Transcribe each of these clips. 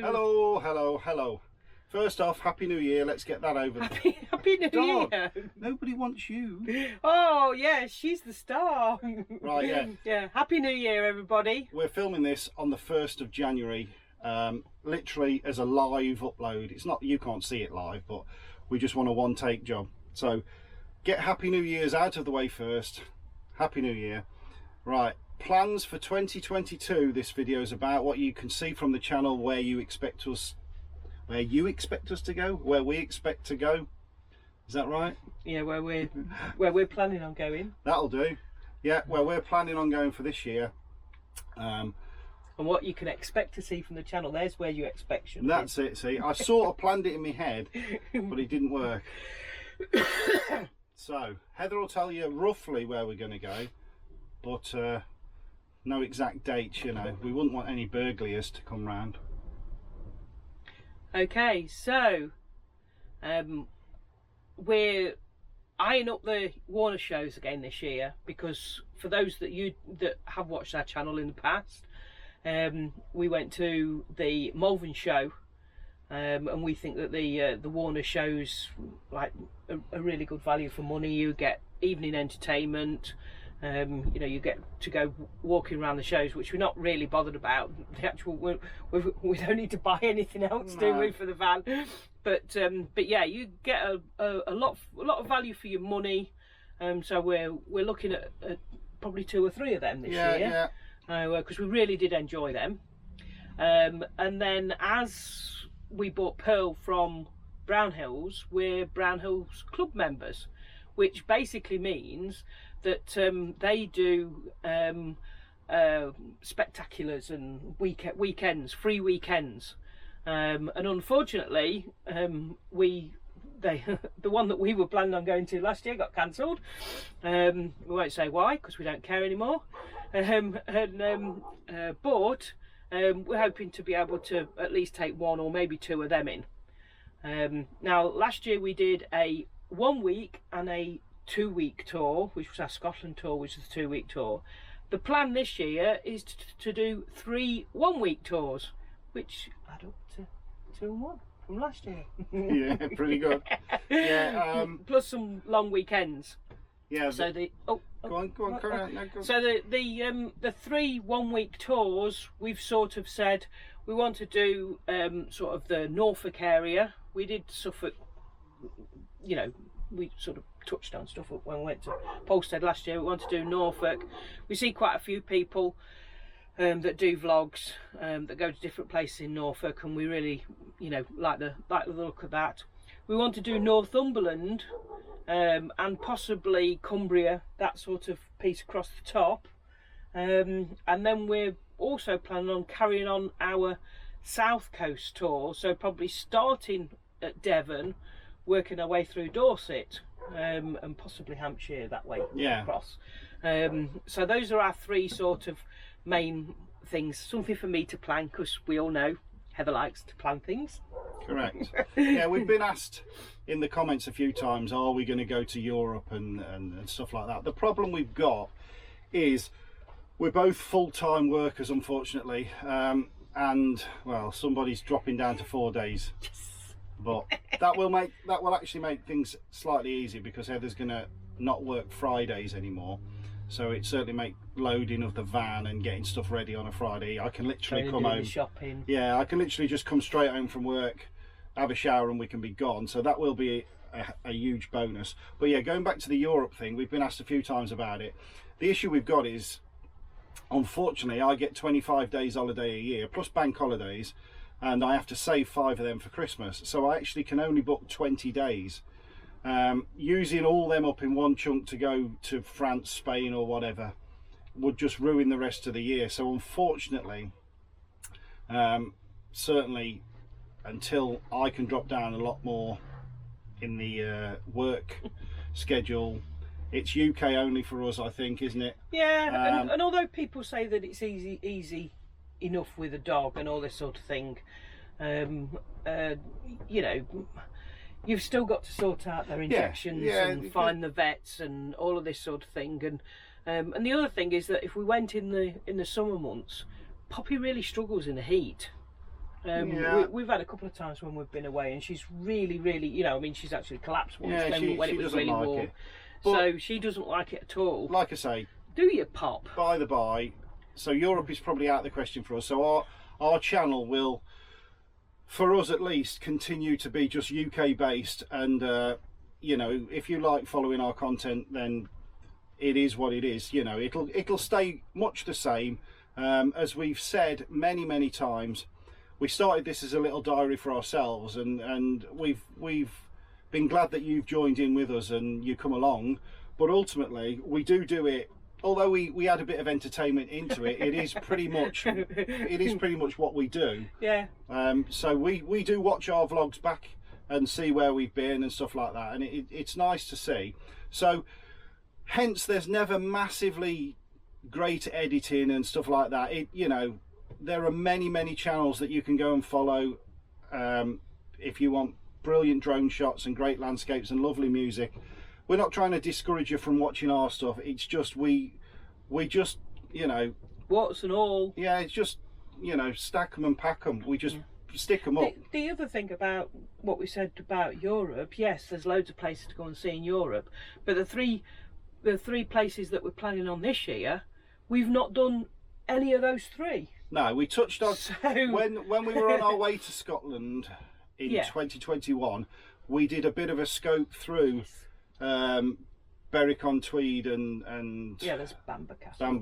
Hello, hello, hello. First off, Happy New Year. Let's get that over. Happy New Dog, Year. nobody wants you. Oh, yeah, she's the star. Right, yeah. Yeah, Happy New Year, everybody. We're filming this on the 1st of January, literally as a live upload. It's not, you can't see it live, but we just want a one-take job. So get Happy New Year's out of the way first. Happy New Year. Right, plans for 2022. This video is about what you can see from the channel, where you expect us to go, where we expect to go. Is that right? Yeah, where we're planning on going. That'll do. Yeah, where we're planning on going for this year. And what you can expect to see from the channel. There's where you expect should be. That's it. See, I sort of planned it in my head, but it didn't work. So Heather will tell you roughly where we're going to go, but no exact dates. You know, we wouldn't want any burglars to come round. Okay, so we're eyeing up the Warner shows again this year, because for those that have watched our channel in the past, we went to the Malvern show, and we think that the Warner shows like a really good value for money. You get evening entertainment. You know, you get to go walking around the shows, which we're not really bothered about. The actual we don't need to buy anything else, do we, for the van? But yeah, you get a lot of value for your money. So we're looking at probably 2 or 3 of them this year, because we really did enjoy them. And then as we bought Pearl from Brown Hills, we're Brown Hills Club members, which basically means that they do spectaculars and weekends, free weekends, and unfortunately the one that we were planning on going to last year got cancelled. We won't say why, because we don't care anymore, but we're hoping to be able to at least take 1 or maybe 2 of them in. Now last year we did a 1 week and a 2-week tour, which was our Scotland tour, which is a 2-week tour. The plan this year is to do 3 1-week tours, which add up to 2 and 1 from last year. Yeah, pretty good. Yeah, plus some long weekends. Yeah. So go on, carry on. No, go on. So the 3 1-week tours, we've sort of said we want to do sort of the Norfolk area. We did Suffolk. You know, we sort of touched on stuff when we went to Polstead last year. We want to do Norfolk. We see quite a few people that do vlogs that go to different places in Norfolk, and we really, you know, like the look of that. We want to do Northumberland and possibly Cumbria, that sort of piece across the top, and then we're also planning on carrying on our South Coast tour, so probably starting at Devon, working our way through Dorset, and possibly Hampshire that way across. So those are our 3 sort of main things. Something for me to plan, because we all know Heather likes to plan things. Correct. Yeah, we've been asked in the comments a few times, are we going to go to Europe and stuff like that. The problem we've got is we're both full-time workers, unfortunately, and well, somebody's dropping down to 4 days. But that will actually make things slightly easier, because Heather's going to not work Fridays anymore, so it certainly make loading of the van and getting stuff ready on a Friday. I can literally come home. Shopping. Yeah, I can literally just come straight home from work, have a shower, and we can be gone. So that will be a huge bonus. But yeah, going back to the Europe thing, we've been asked a few times about it. The issue we've got is, unfortunately, I get 25 days holiday a year plus bank holidays, and I have to save 5 of them for Christmas, so I actually can only book 20 days. Using all them up in one chunk to go to France, Spain or whatever would just ruin the rest of the year. So unfortunately, certainly until I can drop down a lot more in the work schedule, it's UK only for us, I think, isn't it? Yeah, and although people say that it's easy enough with a dog and all this sort of thing, you know, you've still got to sort out their injections and find the vets and all of this sort of thing. And the other thing is that if we went in the summer months, Poppy really struggles in the heat. Yeah. We've had a couple of times when we've been away, and she's really, really, I mean, she's actually collapsed once Yeah, when she it was doesn't really like warm. it. But So she doesn't like it at all. like I say, Do you, Pop? by the by, so Europe is probably out of the question for us. So our channel will, for us at least, continue to be just UK based, and if you like following our content, then it is what it is. It'll stay much the same. As we've said many times, we started this as a little diary for ourselves, and we've been glad that you've joined in with us and you come along. But ultimately, we do it. Although we add a bit of entertainment into it, it is pretty much what we do. Yeah. So we do watch our vlogs back and see where we've been and stuff like that, and it's nice to see. So hence there's never massively great editing and stuff like that. There are many channels that you can go and follow if you want brilliant drone shots and great landscapes and lovely music. We're not trying to discourage you from watching our stuff. It's just we just What's and all. yeah, it's just stack them and pack them. We just stick them up. The other thing about what we said about Europe, yes, there's loads of places to go and see in Europe, but the three places that we're planning on this year, we've not done any of those three. No, we touched on So when we were on our way to Scotland in 2021. We did a bit of a scope through Berwick-on-Tweed and there's Bamber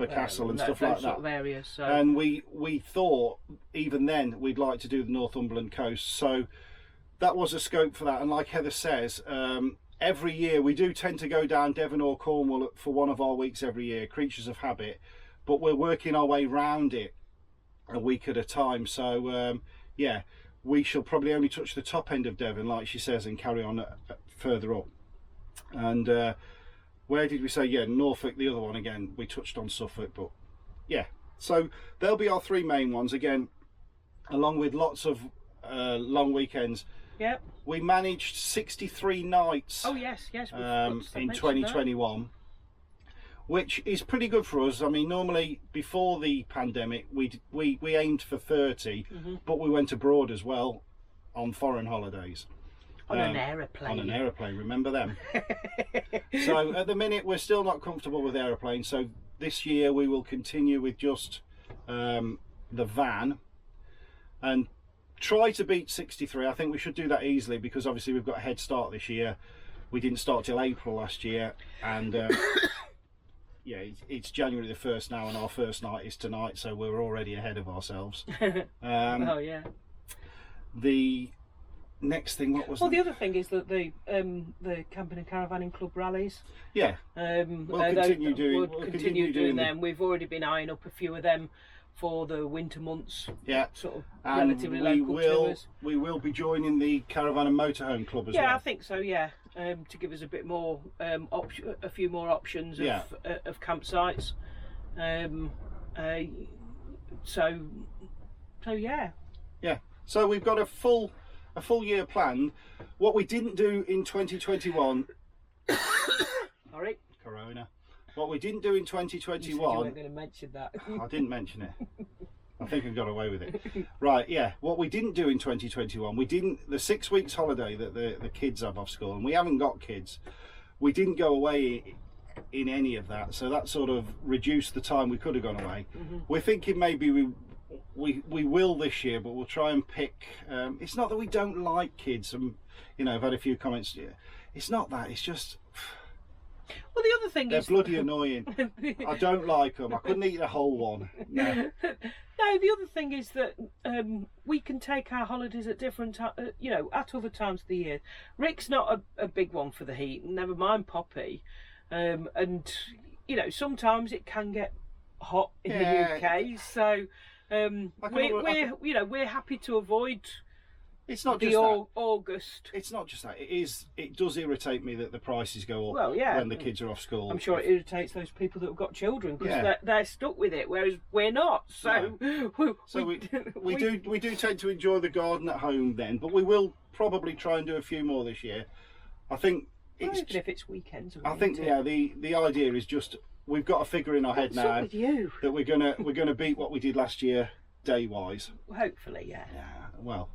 Castle, and stuff like that. Sort of areas. So. And we thought even then we'd like to do the Northumberland coast. So that was a scope for that. And like Heather says, every year we do tend to go down Devon or Cornwall for one of our weeks every year, creatures of habit. But we're working our way round it a week at a time. So we shall probably only touch the top end of Devon, like she says, and carry on further up. And where did we say? Yeah, Norfolk, the other one again. We touched on Suffolk, but yeah. So they'll be our three main ones again, along with lots of long weekends. Yep. We managed 63 nights. Oh yes. In 2021. Which is pretty good for us. I mean, normally before the pandemic, we aimed for 30, but we went abroad as well on foreign holidays. On an aeroplane. On an aeroplane, remember them? So at the minute, we're still not comfortable with aeroplanes. So this year we will continue with just the van and try to beat 63. I think we should do that easily because obviously we've got a head start this year. We didn't start till April last year, and yeah, it's January the 1st now, and our first night is tonight, so we're already ahead of ourselves. Oh yeah. The next thing, what was? Well, the other thing is that the camping and caravanning club rallies. Yeah. We'll continue doing them. We've already been eyeing up a few of them for the winter months. Yeah. Sort of And relatively local tours. We will be joining the Caravan and Motorhome Club as well. Yeah, I think so. Yeah, to give us a bit more a few more options of campsites. So yeah. Yeah. So we've got a full year planned. What we didn't do in 2021. Sorry. Corona. What we didn't do in 2021. You said you weren't going to mention that. I didn't mention it. I think I got away with it. Right, yeah. What we didn't do in 2021, the 6 weeks holiday that the kids have off school, and we haven't got kids, we didn't go away in any of that. So that sort of reduced the time we could have gone away. We're thinking maybe we will this year, but we'll try and pick. It's not that we don't like kids, and I've had a few comments. It's not that. It's just. Well, the other thing they're is bloody annoying. I don't like them. I couldn't eat a whole one. No. No, the other thing is that we can take our holidays at different, at other times of the year. Rick's not a big one for the heat. Never mind Poppy, and sometimes it can get hot in the UK. So we're happy to avoid. It's not the just that. August. It's not just that. It does irritate me that the prices go up when the kids are off school. I'm sure it irritates those people that have got children because they're stuck with it, whereas we're not. So, we do tend to enjoy the garden at home then, but we will probably try and do a few more this year. I think even if it's weekends. I think the idea is just we've got a figure in our head now that we're gonna beat what we did last year day wise. Hopefully, yeah. well,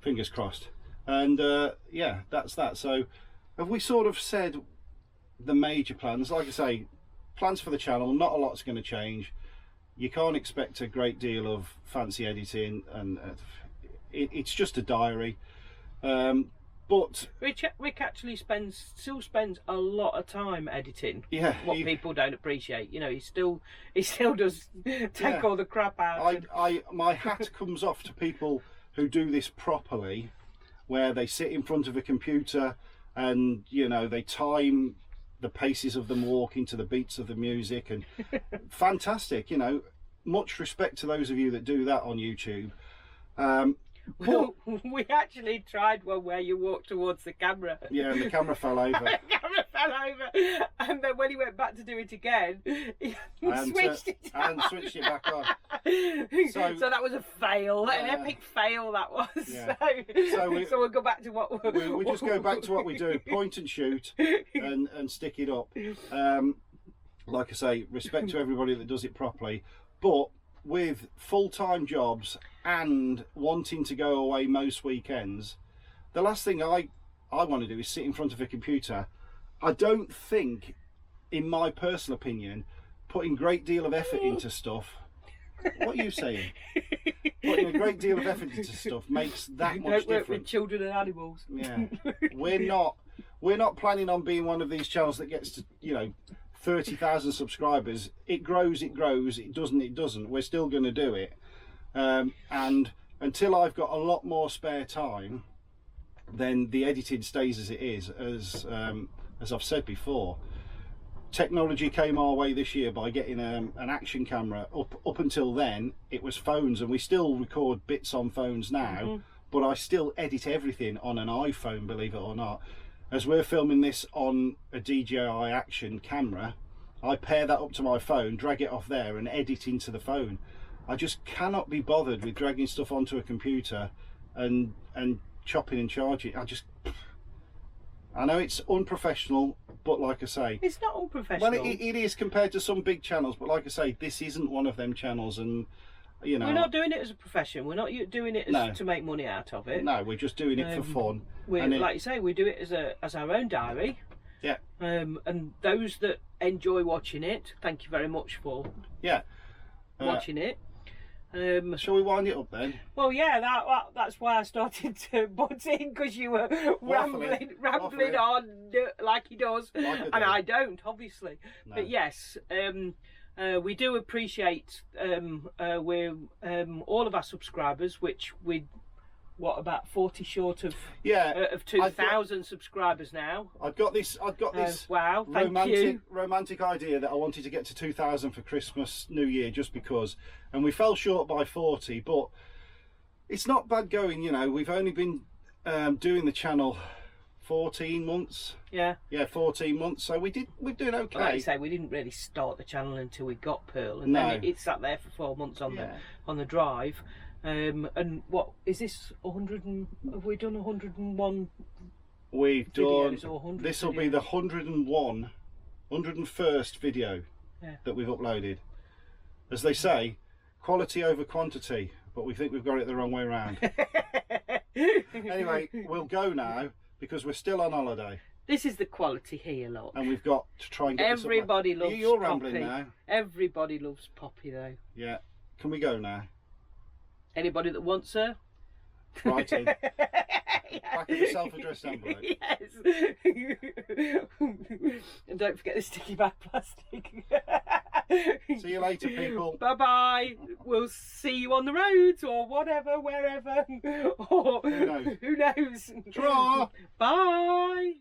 fingers crossed. And yeah, that's that. So have we sort of said the major plans? Like I say, plans for the channel, not a lot's going to change. You can't expect a great deal of fancy editing, and it's just a diary. But Rick actually still spends a lot of time editing. yeah, What people don't appreciate, you know, he still does take all the crap out. My hat comes off to people who do this properly, where they sit in front of a computer and, you know, they time the paces of them walking to the beats of the music, and fantastic, you know, much respect to those of you that do that on YouTube. Well, we actually tried one where you walked towards the camera. Yeah, and the camera fell over. The camera fell over, and then when he went back to do it again, he switched it back on. So that was a fail, an epic fail that was. Yeah. So we'll go back to what we just go back to what we do: point and shoot, and stick it up. Like I say, respect to everybody that does it properly, but with full-time jobs and wanting to go away most weekends, the last thing I want to do is sit in front of a computer. I don't think, in my personal opinion, putting a great deal of effort into stuff. What are you saying? Putting a great deal of effort into stuff makes that much don't work difference. with children and animals. Yeah, we're not planning on being one of these channels that gets to, you know, 30,000 subscribers. It grows, it doesn't. We're still going to do it, and until I've got a lot more spare time, then the editing stays as it is. As I've said before, technology came our way this year by getting an action camera. Up until then it was phones, and we still record bits on phones now, but I still edit everything on an iPhone, believe it or not. As we're filming this on a DJI action camera, I pair that up to my phone, drag it off there and edit into the phone. I just cannot be bothered with dragging stuff onto a computer and chopping and charging. I know it's unprofessional, but like I say, It's not unprofessional. well, it is compared to some big channels, but like I say, this isn't one of them channels, and you know, we're not doing it as a profession. We're not doing it No. to make money out of it. no, we're just doing it for fun. Like you say, we do it as our own diary. Yeah. And those that enjoy watching it, thank you very much for Yeah. watching it. Shall we wind it up then? Well, yeah, that's why I started to butt in, because you were rambling Waffling. on like he does, Like I and do. I don't, obviously. No. But yes, we do appreciate all of our subscribers, which about 40 short of Yeah. of 2,000 subscribers now. I've got this Wow, thank you. romantic idea that I wanted to get to 2,000 for Christmas, New Year, just because, and we fell short by 40, but it's not bad going, you know. We've only been doing the channel 14 months. Yeah. 14 months, so we're doing okay. Like I say, we didn't really start the channel until we got Pearl, and No. then it sat there for 4 months on Yeah. the drive. And what is this? 100? Have we done 101? We've done. Videos or 100 This will be the 101st video that we've uploaded. As they say, quality over quantity, but we think we've got it the wrong way around. Anyway, we'll go now because we're still on holiday, This is the quality here, look. and we've got to try and get this up. Everybody loves You're Poppy. rambling now. Everybody loves Poppy, though. Yeah. Can we go now? Anybody that wants her? Right in. Back of the self-addressed envelope. Yes. And don't forget the sticky back plastic. See you later, people. Bye bye. We'll see you on the roads or whatever, wherever. Or Who knows? Who knows? Ta-ra! Bye.